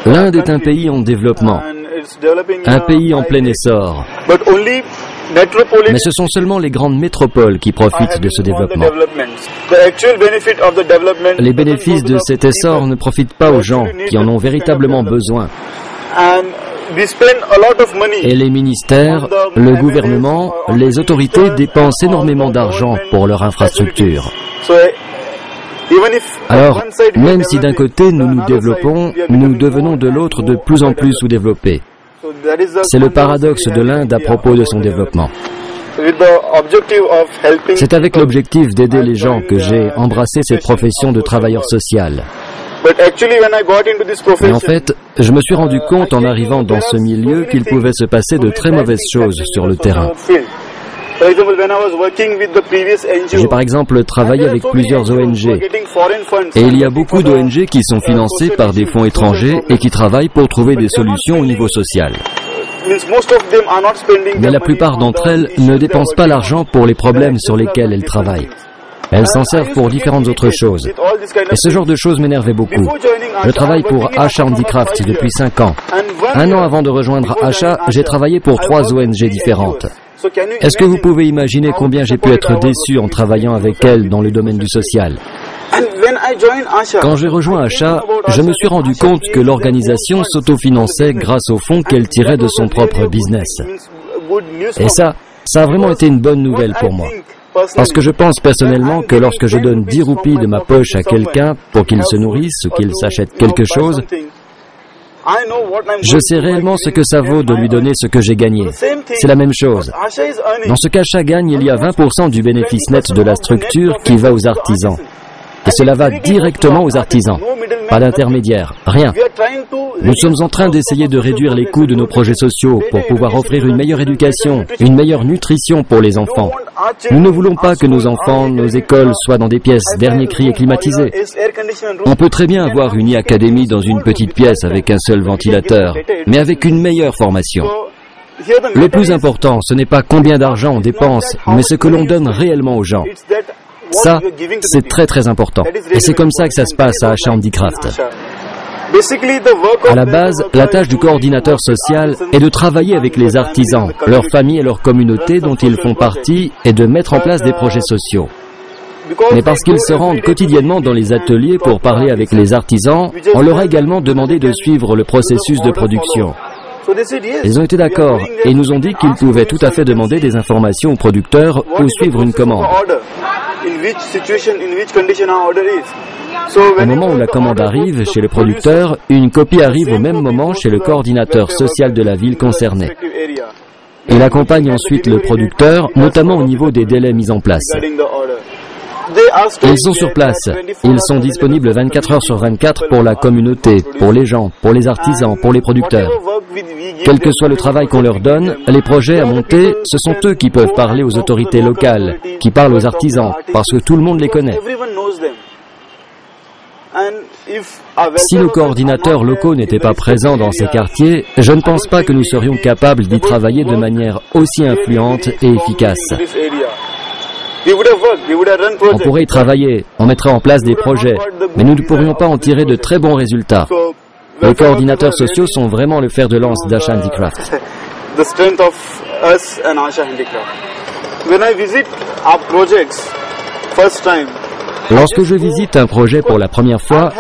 L'Inde est un pays en développement, un pays en plein essor. Mais ce sont seulement les grandes métropoles qui profitent de ce développement. Les bénéfices de cet essor ne profitent pas aux gens qui en ont véritablement besoin. Et les ministères, le gouvernement, les autorités dépensent énormément d'argent pour leur infrastructure. Alors, même si d'un côté nous nous développons, nous devenons de l'autre de plus en plus sous-développés. C'est le paradoxe de l'Inde à propos de son développement. C'est avec l'objectif d'aider les gens que j'ai embrassé cette profession de travailleur social. Mais en fait, je me suis rendu compte en arrivant dans ce milieu qu'il pouvait se passer de très mauvaises choses sur le terrain. J'ai par exemple travaillé avec plusieurs ONG et il y a beaucoup d'ONG qui sont financées par des fonds étrangers et qui travaillent pour trouver des solutions au niveau social. Mais la plupart d'entre elles ne dépensent pas l'argent pour les problèmes sur lesquels elles travaillent. Elles s'en servent pour différentes autres choses. Et ce genre de choses m'énervait beaucoup. Je travaille pour Asha Handicraft depuis 5 ans. 1 an avant de rejoindre Asha, j'ai travaillé pour 3 ONG différentes. Est-ce que vous pouvez imaginer combien j'ai pu être déçu en travaillant avec elles dans le domaine du social? Quand j'ai rejoint Asha, je me suis rendu compte que l'organisation s'autofinançait grâce aux fonds qu'elle tirait de son propre business. Et ça a vraiment été une bonne nouvelle pour moi. Parce que je pense personnellement que lorsque je donne 10 roupies de ma poche à quelqu'un pour qu'il se nourrisse ou qu'il s'achète quelque chose, je sais réellement ce que ça vaut de lui donner ce que j'ai gagné. C'est la même chose. Dans ce qu'Asha gagne, il y a 20% du bénéfice net de la structure qui va aux artisans. Et cela va directement aux artisans. Pas d'intermédiaire, rien. Nous sommes en train d'essayer de réduire les coûts de nos projets sociaux pour pouvoir offrir une meilleure éducation, une meilleure nutrition pour les enfants. Nous ne voulons pas que nos enfants, nos écoles soient dans des pièces dernier cri et climatisées. On peut très bien avoir une e-académie dans une petite pièce avec un seul ventilateur, mais avec une meilleure formation. Le plus important, ce n'est pas combien d'argent on dépense, mais ce que l'on donne réellement aux gens. Ça, c'est très très important. Et c'est comme ça que ça se passe à Asha Handicraft. À la base, la tâche du coordinateur social est de travailler avec les artisans, leurs familles et leurs communautés dont ils font partie et de mettre en place des projets sociaux. Mais parce qu'ils se rendent quotidiennement dans les ateliers pour parler avec les artisans, on leur a également demandé de suivre le processus de production. Ils ont été d'accord et nous ont dit qu'ils pouvaient tout à fait demander des informations aux producteurs ou suivre une commande. Au moment où la commande arrive chez le producteur, une copie arrive au même moment chez le coordinateur social de la ville concernée. Il accompagne ensuite le producteur, notamment au niveau des délais mis en place. Ils sont sur place. Ils sont disponibles 24 heures sur 24 pour la communauté, pour les gens, pour les artisans, pour les producteurs. Quel que soit le travail qu'on leur donne, les projets à monter, ce sont eux qui peuvent parler aux autorités locales, qui parlent aux artisans, parce que tout le monde les connaît. Si nos coordinateurs locaux n'étaient pas présents dans ces quartiers, je ne pense pas que nous serions capables d'y travailler de manière aussi influente et efficace. On pourrait y travailler, on mettrait en place des projets, mais nous ne pourrions pas en tirer de très bons résultats. Les coordinateurs sociaux sont vraiment le fer de lance d'Asha Handicraft. Lorsque je visite un projet pour la première fois,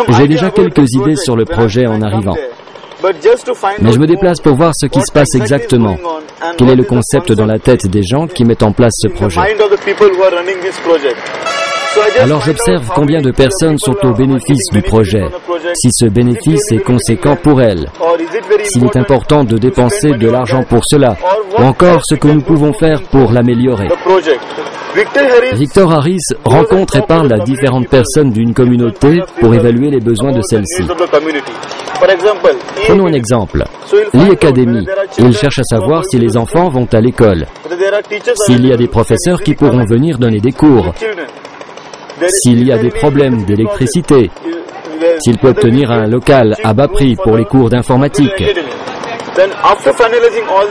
j'ai déjà quelques idées sur le projet en arrivant. Mais je me déplace pour voir ce qui se passe exactement. Quel est le concept dans la tête des gens qui mettent en place ce projet? Alors j'observe combien de personnes sont au bénéfice du projet, si ce bénéfice est conséquent pour elles, s'il est important de dépenser de l'argent pour cela, ou encore ce que nous pouvons faire pour l'améliorer. Victor Harris rencontre et parle à différentes personnes d'une communauté pour évaluer les besoins de celle-ci. Prenons un exemple. L'e-Académie. Il cherche à savoir si les enfants vont à l'école, s'il y a des professeurs qui pourront venir donner des cours, s'il y a des problèmes d'électricité, s'il peut obtenir un local à bas prix pour les cours d'informatique.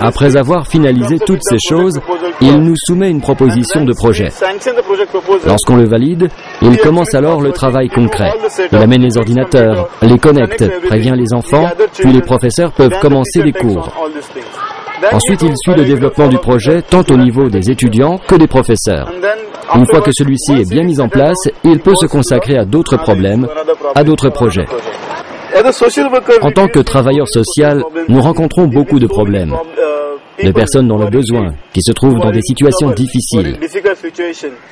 Après avoir finalisé toutes ces choses, il nous soumet une proposition de projet. Lorsqu'on le valide, il commence alors le travail concret. Il amène les ordinateurs, les connecte, prévient les enfants, puis les professeurs peuvent commencer les cours. Ensuite, il suit le développement du projet tant au niveau des étudiants que des professeurs. Une fois que celui-ci est bien mis en place, il peut se consacrer à d'autres problèmes, à d'autres projets. En tant que travailleur social, nous rencontrons beaucoup de problèmes, de personnes dans le besoin, qui se trouvent dans des situations difficiles.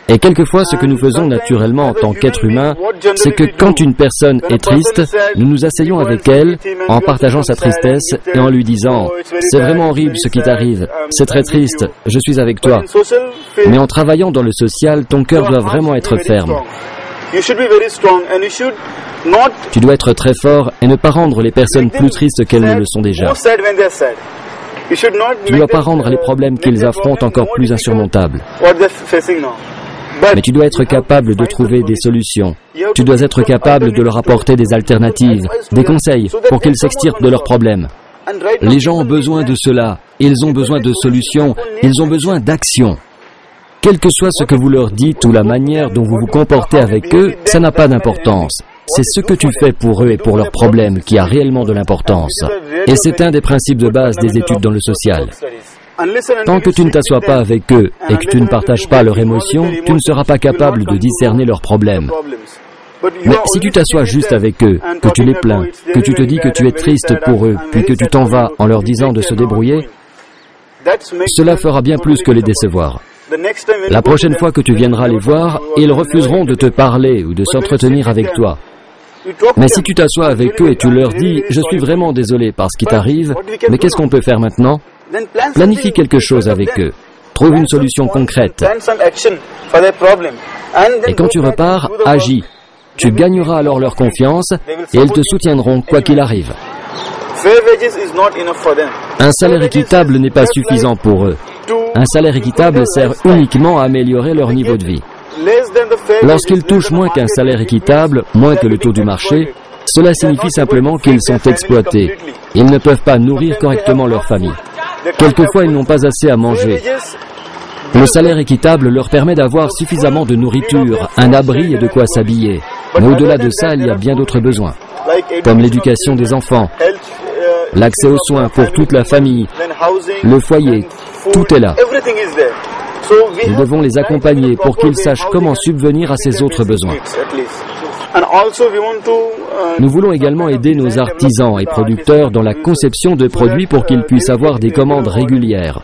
Et quelquefois, ce que nous faisons naturellement en tant qu'être humain, c'est que quand une personne est triste, nous nous asseyons avec elle, en partageant sa tristesse et en lui disant « C'est vraiment horrible ce qui t'arrive, c'est très triste, je suis avec toi. » Mais en travaillant dans le social, ton cœur doit vraiment être ferme. Tu dois être très fort et ne pas rendre les personnes plus tristes qu'elles ne le sont déjà. Tu ne dois pas rendre les problèmes qu'ils affrontent encore plus insurmontables. Mais tu dois être capable de trouver des solutions. Tu dois être capable de leur apporter des alternatives, des conseils pour qu'ils s'extirpent de leurs problèmes. Les gens ont besoin de cela. Ils ont besoin de solutions. Ils ont besoin d'action. Quel que soit ce que vous leur dites ou la manière dont vous vous comportez avec eux, ça n'a pas d'importance. C'est ce que tu fais pour eux et pour leurs problèmes qui a réellement de l'importance. Et c'est un des principes de base des études dans le social. Tant que tu ne t'assois pas avec eux et que tu ne partages pas leurs émotions, tu ne seras pas capable de discerner leurs problèmes. Mais si tu t'assois juste avec eux, que tu les plains, que tu te dis que tu es triste pour eux, puis que tu t'en vas en leur disant de se débrouiller, cela fera bien plus que les décevoir. La prochaine fois que tu viendras les voir, ils refuseront de te parler ou de s'entretenir avec toi. Mais si tu t'assois avec eux et tu leur dis « Je suis vraiment désolé par ce qui t'arrive, mais qu'est-ce qu'on peut faire maintenant ?» Planifie quelque chose avec eux. Trouve une solution concrète. Et quand tu repars, agis. Tu gagneras alors leur confiance et ils te soutiendront quoi qu'il arrive. Un salaire équitable n'est pas suffisant pour eux. Un salaire équitable sert uniquement à améliorer leur niveau de vie. Lorsqu'ils touchent moins qu'un salaire équitable, moins que le taux du marché, cela signifie simplement qu'ils sont exploités. Ils ne peuvent pas nourrir correctement leur famille. Quelquefois, ils n'ont pas assez à manger. Le salaire équitable leur permet d'avoir suffisamment de nourriture, un abri et de quoi s'habiller. Mais au-delà de ça, il y a bien d'autres besoins, comme l'éducation des enfants, l'accès aux soins pour toute la famille, le foyer, tout est là. Nous devons les accompagner pour qu'ils sachent comment subvenir à ces autres besoins. Nous voulons également aider nos artisans et producteurs dans la conception de produits pour qu'ils puissent avoir des commandes régulières.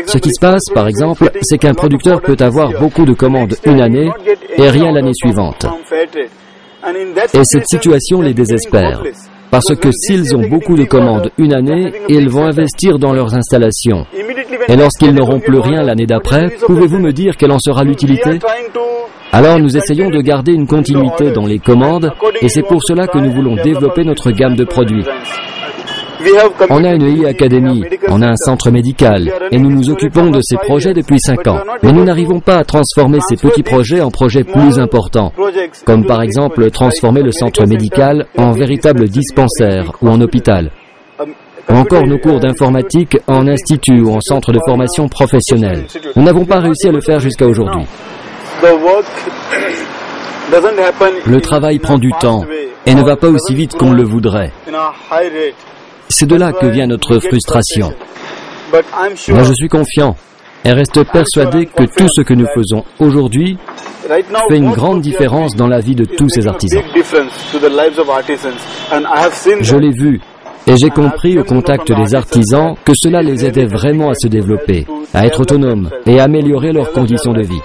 Ce qui se passe, par exemple, c'est qu'un producteur peut avoir beaucoup de commandes une année et rien l'année suivante. Et cette situation les désespère. Parce que s'ils ont beaucoup de commandes une année, ils vont investir dans leurs installations. Et lorsqu'ils n'auront plus rien l'année d'après, pouvez-vous me dire quelle en sera l'utilité? Alors nous essayons de garder une continuité dans les commandes et c'est pour cela que nous voulons développer notre gamme de produits. On a une e-académie, on a un centre médical et nous nous occupons de ces projets depuis 5 ans. Mais nous n'arrivons pas à transformer ces petits projets en projets plus importants, comme par exemple transformer le centre médical en véritable dispensaire ou en hôpital, ou encore nos cours d'informatique en institut ou en centre de formation professionnelle. Nous n'avons pas réussi à le faire jusqu'à aujourd'hui. Le travail prend du temps et ne va pas aussi vite qu'on le voudrait. C'est de là que vient notre frustration. Moi, je suis confiant et reste persuadé que tout ce que nous faisons aujourd'hui fait une grande différence dans la vie de tous ces artisans. Je l'ai vu et j'ai compris au contact des artisans que cela les aidait vraiment à se développer, à être autonomes et à améliorer leurs conditions de vie.